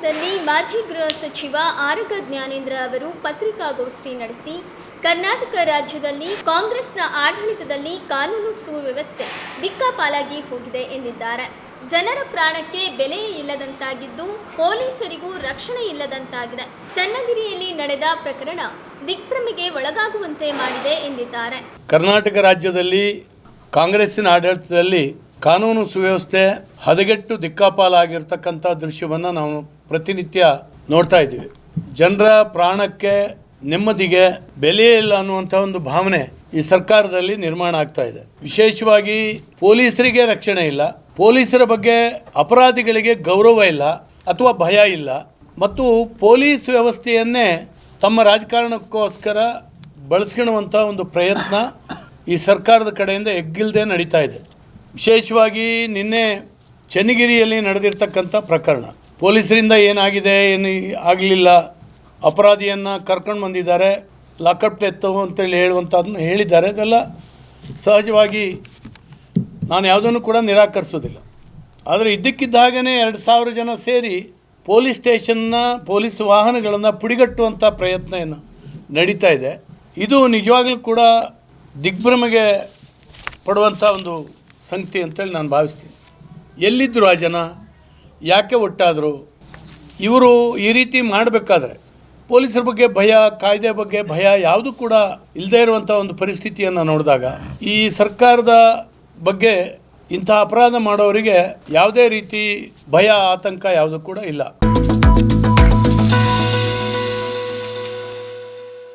ನಗರದಲ್ಲಿ ಮಾಜಿ ಗೃಹ ಸಚಿವ ಆರಗ ಜ್ಞಾನೇಂದ್ರ ಅವರು ಪತ್ರಿಕಾಗೋಷ್ಠಿ ನಡೆಸಿ ಕರ್ನಾಟಕ ರಾಜ್ಯದಲ್ಲಿ ಕಾಂಗ್ರೆಸ್ನ ಆಡಳಿತದಲ್ಲಿ ಕಾನೂನು ಸುವ್ಯವಸ್ಥೆ ದಿಕ್ಕಾಪಾಲಾಗಿ ಹೋಗಿದೆ ಎಂದಿದ್ದಾರೆ. ಜನರ ಪ್ರಾಣಕ್ಕೆ ಬೆಲೆಯೇ ಇಲ್ಲದಂತಾಗಿದ್ದು, ಪೊಲೀಸರಿಗೂ ರಕ್ಷಣೆ ಇಲ್ಲದಂತಾಗಿದೆ. ಚನ್ನಗಿರಿಯಲ್ಲಿ ನಡೆದ ಪ್ರಕರಣ ದಿಗ್ಭ್ರಮೆಗೆ ಒಳಗಾಗುವಂತೆ ಮಾಡಿದೆ ಎಂದಿದ್ದಾರೆ. ಕರ್ನಾಟಕ ರಾಜ್ಯದಲ್ಲಿ ಕಾಂಗ್ರೆಸ್ಸಿನ ಆಡಳಿತದಲ್ಲಿ ಕಾನೂನು ಸುವ್ಯವಸ್ಥೆ ಹದಗೆಟ್ಟು ದಿಕ್ಕಾಪಾಲಾಗಿರ್ತಕ್ಕಂಥ ದೃಶ್ಯವನ್ನು ನಾವು ಪ್ರತಿನಿತ್ಯ ನೋಡ್ತಾ ಇದ್ದೀವಿ. ಜನರ ಪ್ರಾಣಕ್ಕೆ ನೆಮ್ಮದಿಗೆ ಬೆಲೆಯೇ ಇಲ್ಲ ಅನ್ನುವಂಥ ಒಂದು ಭಾವನೆ ಈ ಸರ್ಕಾರದಲ್ಲಿ ನಿರ್ಮಾಣ ಆಗ್ತಾ ಇದೆ. ವಿಶೇಷವಾಗಿ ಪೊಲೀಸರಿಗೆ ರಕ್ಷಣೆ ಇಲ್ಲ, ಪೊಲೀಸರ ಬಗ್ಗೆ ಅಪರಾಧಿಗಳಿಗೆ ಗೌರವ ಇಲ್ಲ ಅಥವಾ ಭಯ ಇಲ್ಲ, ಮತ್ತು ಪೊಲೀಸ್ ವ್ಯವಸ್ಥೆಯನ್ನೇ ತಮ್ಮ ರಾಜಕಾರಣಕ್ಕೋಸ್ಕರ ಬಳಸ್ಕೊಳ್ಳುವಂಥ ಒಂದು ಪ್ರಯತ್ನ ಈ ಸರ್ಕಾರದ ಕಡೆಯಿಂದ ಎಗ್ಗಿಲ್ಲದೆ ನಡೀತಾ ಇದೆ. ವಿಶೇಷವಾಗಿ ನಿನ್ನೆ ಚನ್ನಗಿರಿಯಲ್ಲಿ ನಡೆದಿರ್ತಕ್ಕಂಥ ಪ್ರಕರಣ, ಪೊಲೀಸರಿಂದ ಏನಾಗಿದೆ ಏನು ಆಗಲಿಲ್ಲ, ಅಪರಾಧಿಯನ್ನು ಕರ್ಕೊಂಡು ಬಂದಿದ್ದಾರೆ, ಲಾಕಪ್ ಡೆತ್ ಅಂತೇಳಿ ಹೇಳುವಂಥದ್ದನ್ನು ಹೇಳಿದ್ದಾರೆ. ಅದೆಲ್ಲ ಸಹಜವಾಗಿ ನಾನು ಯಾವುದನ್ನು ಕೂಡ ನಿರಾಕರಿಸೋದಿಲ್ಲ. ಆದರೆ ಇದ್ದಕ್ಕಿದ್ದ ಹಾಗೆಯೇ 2,000 ಜನ ಸೇರಿ ಪೊಲೀಸ್ ಸ್ಟೇಷನ್ನ ಪೊಲೀಸ್ ವಾಹನಗಳನ್ನು ಪುಡಿಗಟ್ಟುವಂಥ ಪ್ರಯತ್ನ ಏನು ನಡೀತಾ ಇದೆ. ಇದು ನಿಜವಾಗಲೂ ಕೂಡ ದಿಗ್ಭ್ರಮೆಗೆ ಪಡುವಂಥ ಒಂದು ಸಂಗತಿ ಅಂತೇಳಿ ನಾನು ಭಾವಿಸ್ತೀನಿ. ಎಲ್ಲಿದ್ದರು ಆ ಜನ, ಯಾಕೆ ಒಟ್ಟಾದರು? ಇವರು ಈ ರೀತಿ ಮಾಡಬೇಕಾದ್ರೆ ಪೊಲೀಸರ ಬಗ್ಗೆ ಭಯ, ಕಾಯ್ದೆ ಬಗ್ಗೆ ಭಯ ಯಾವುದೂ ಕೂಡ ಇಲ್ಲದೇ ಇರುವಂಥ ಒಂದು ಪರಿಸ್ಥಿತಿಯನ್ನು ನೋಡಿದಾಗ ಈ ಸರ್ಕಾರದ ಬಗ್ಗೆ ಇಂಥ ಅಪರಾಧ ಮಾಡೋರಿಗೆ ಯಾವುದೇ ರೀತಿ ಭಯ, ಆತಂಕ ಯಾವುದೂ ಕೂಡ ಇಲ್ಲ.